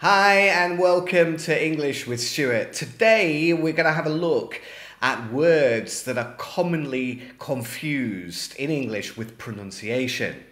Hi and welcome to English with Stuart. Today we're going to have a look at words that are commonly confused in English with pronunciation.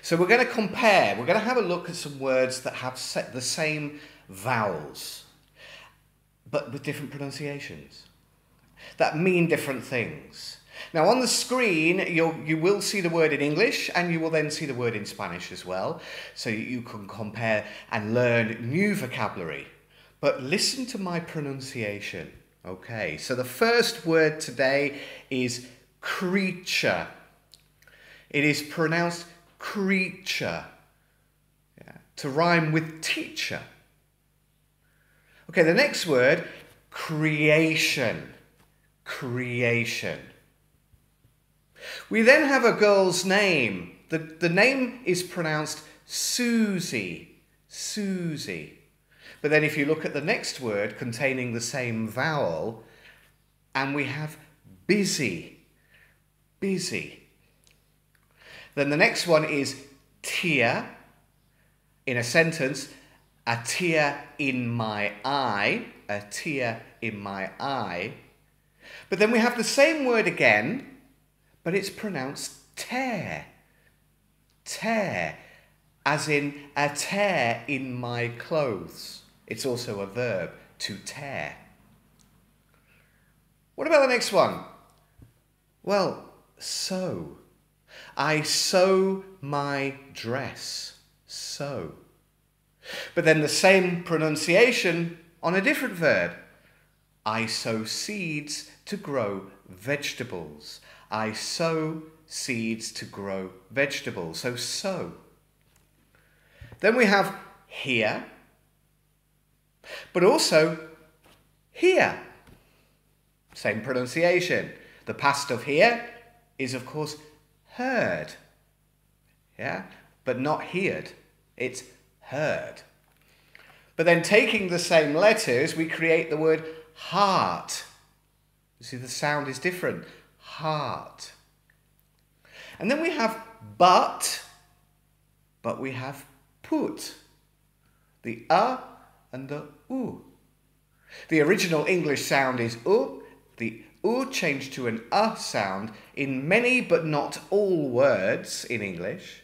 So we're going to compare, we're going to have a look at some words that have the same vowels but with different pronunciations that mean different things. Now on the screen you will see the word in English and you will then see the word in Spanish as well, so you can compare and learn new vocabulary. But listen to my pronunciation. Okay, so the first word today is creature. It is pronounced creature, to rhyme with teacher. Okay, the next word, creation. Creation. We then have a girl's name. The name is pronounced Susie. Susie. But then if you look at the next word containing the same vowel, and we have busy. Busy. Then the next one is tear. In a sentence, a tear in my eye. A tear in my eye. But then we have the same word again, but it's pronounced tear. Tear, as in a tear in my clothes. It's also a verb, to tear. What about the next one? Well, sew. I sew my dress. Sew. But then the same pronunciation on a different verb. I sow seeds to grow vegetables. I sow seeds to grow vegetables. So sow. Then we have here, but also here. Same pronunciation. The past of here is, of course, heard. Yeah, but not heard. It's heard. But then taking the same letters, we create the word heart. You see, the sound is different. Heart. And then we have but we have put. The and the u. The original English sound is u. The u changed to an sound in many but not all words in English.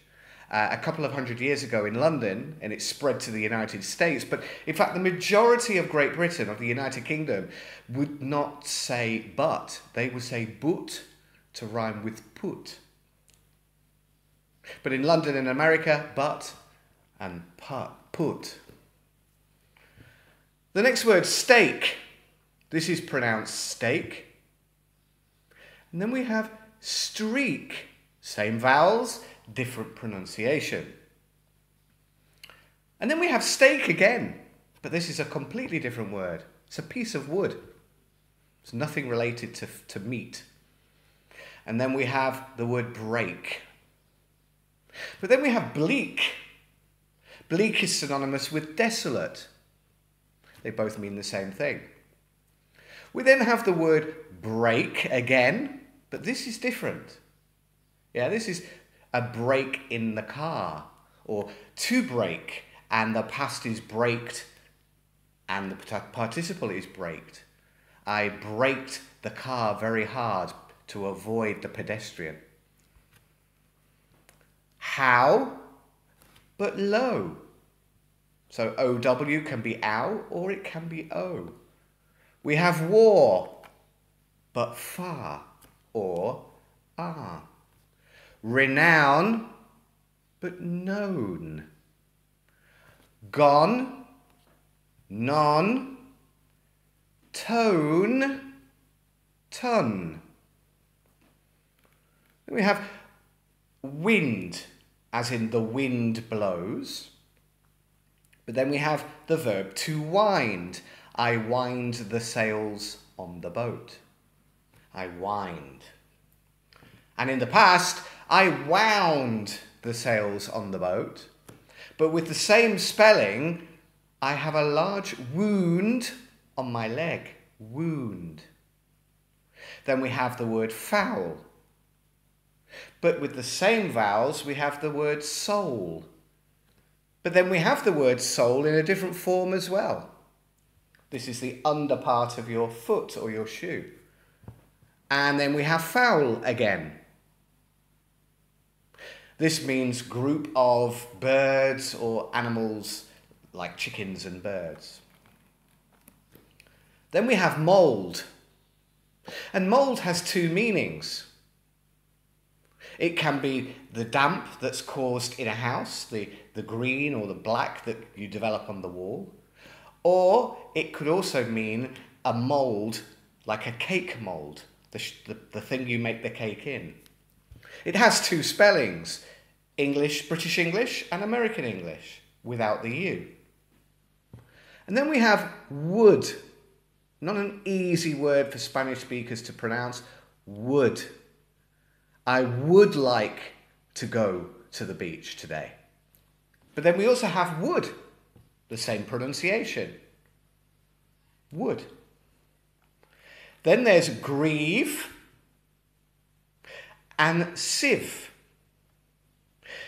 A couple of hundred years ago in London, and it spread to the United States. But in fact, the majority of Great Britain, of the United Kingdom, would not say but. They would say but to rhyme with put. But in London and America, but and put. The next word, steak. This is pronounced steak. And then we have streak. Same vowels, different pronunciation. And then we have steak again, but this is a completely different word. It's a piece of wood. It's nothing related to meat. And then we have the word break. But then we have bleak. Bleak is synonymous with desolate. They both mean the same thing. We then have the word break again, but this is different. Yeah, this is a break in the car, or to break, and the past is braked, and the participle is braked. I braked the car very hard to avoid the pedestrian. How, but low. So OW can be ow, or it can be O. We have war, but far, or ah. Renown, but known. Gone, non. Tone, ton. Then we have wind, as in the wind blows. But then we have the verb to wind. I wind the sails on the boat. I wind. And in the past, I wound the sails on the boat. But with the same spelling, I have a large wound on my leg. Wound. Then we have the word foul. But with the same vowels, we have the word soul. But then we have the word sole in a different form as well. This is the under part of your foot or your shoe. And then we have fowl again. This means group of birds or animals like chickens and birds. Then we have mould. And mould has two meanings. It can be the damp that's caused in a house, the green or the black that you develop on the wall. Or it could also mean a mould, like a cake mould, the thing you make the cake in. It has two spellings, English, British English and American English, without the U. And then we have wood. Not an easy word for Spanish speakers to pronounce, would. I would like to go to the beach today. But then we also have would, the same pronunciation. Would. Then there's grieve and sieve.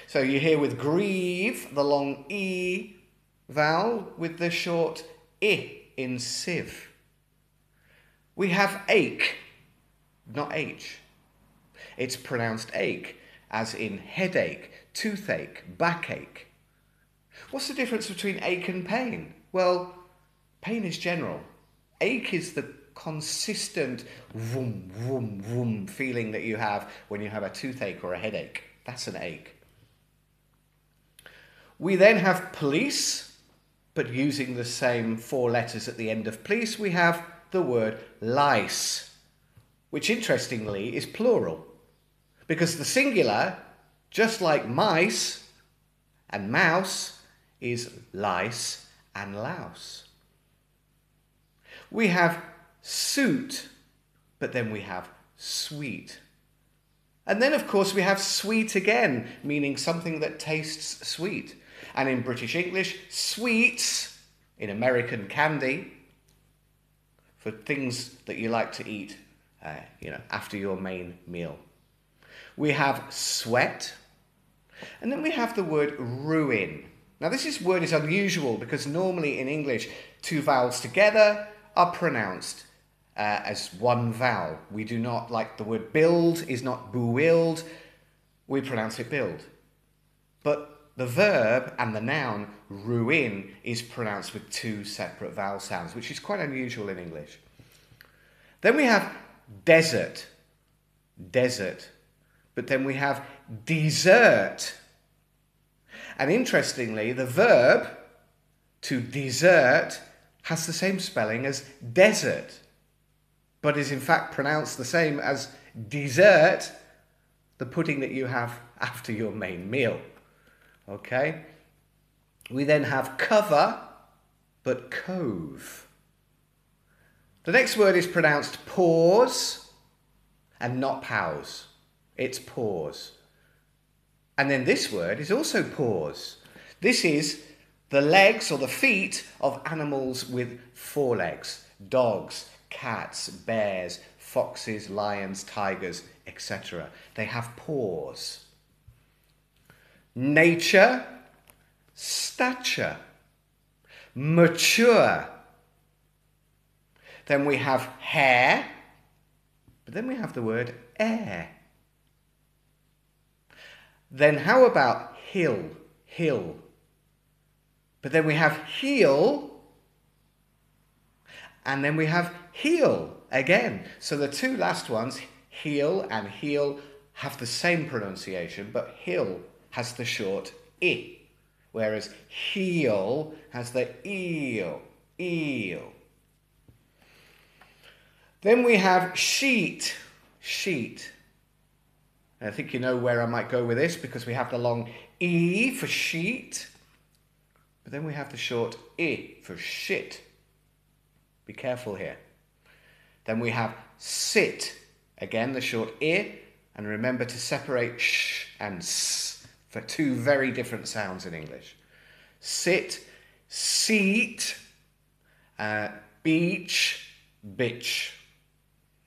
So you hear with grieve, the long E vowel with the short I in sieve. We have ache, not H. It's pronounced ache, as in headache, toothache, backache. What's the difference between ache and pain? Well, pain is general. Ache is the consistent vroom, vroom, vroom feeling that you have when you have a toothache or a headache. That's an ache. We then have police, but using the same four letters at the end of police, we have the word lice, which interestingly is plural, because the singular, just like mice and mouse, is lice and louse. We have suit, but then we have sweet. And then, of course, we have sweet again, meaning something that tastes sweet. And in British English, sweets, in American candy, for things that you like to eat, after your main meal. We have sweat, and then we have the word ruin. Now this word is unusual because normally in English, two vowels together are pronounced as one vowel. We do not, like the word build is not build, we pronounce it build. But the verb and the noun ruin is pronounced with two separate vowel sounds, which is quite unusual in English. Then we have desert, desert. But then we have desert. And interestingly, the verb to desert has the same spelling as desert, but is in fact pronounced the same as dessert, the pudding that you have after your main meal. Okay? We then have cover, but cove. The next word is pronounced pause and not pause. It's pause. And then this word is also pause. This is the legs or the feet of animals with four legs. Dogs, cats, bears, foxes, lions, tigers, etc. They have paws. Nature, stature. Mature. Then we have hair, but then we have the word air. Then how about hill, hill? But then we have heel, and then we have heel again. So the two last ones, heel and heel, have the same pronunciation, but hill has the short I, whereas heel has the eel, eel. Then we have sheet, sheet. And I think you know where I might go with this because we have the long E for sheet, but then we have the short I for shit. Be careful here. Then we have sit, again the short I, and remember to separate sh and s for two very different sounds in English. Sit, seat, beach, bitch.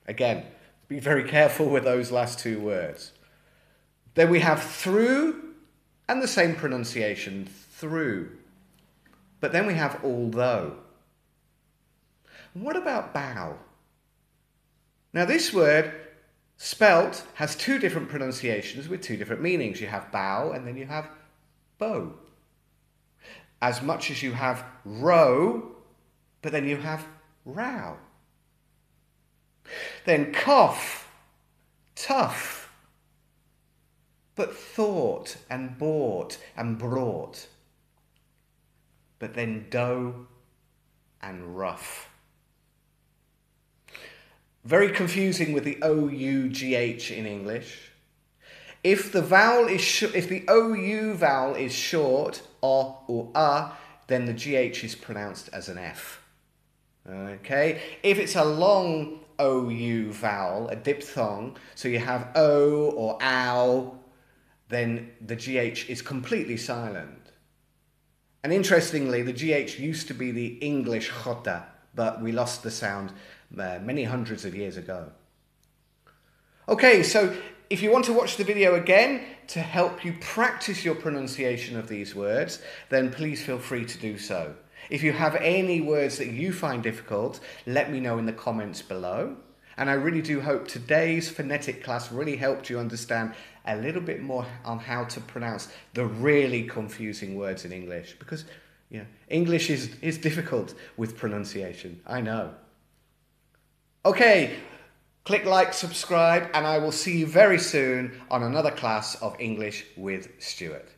Again, be very careful with those last two words. Then we have through, and the same pronunciation, through. But then we have although. What about bow? Now this word, spelt, has two different pronunciations with two different meanings. You have bow and then you have bow. As much as you have row, but then you have row. Then cough, tough, but thought and bought and brought. But then dough and rough. Very confusing with the O-U-G-H in English. If the O-U vowel is short, O or then the GH is pronounced as an F. Okay? If it's a long O-U vowel, a diphthong, so you have O or ow, then the GH is completely silent. And interestingly, the GH used to be the English jota, but we lost the sound many hundreds of years ago. Okay, so if you want to watch the video again to help you practice your pronunciation of these words, then please feel free to do so. If you have any words that you find difficult, let me know in the comments below. And I really do hope today's phonetic class really helped you understand a little bit more on how to pronounce the really confusing words in English. Because, you know, English is difficult with pronunciation, I know. Okay, click like, subscribe, and I will see you very soon on another class of English with Stuart.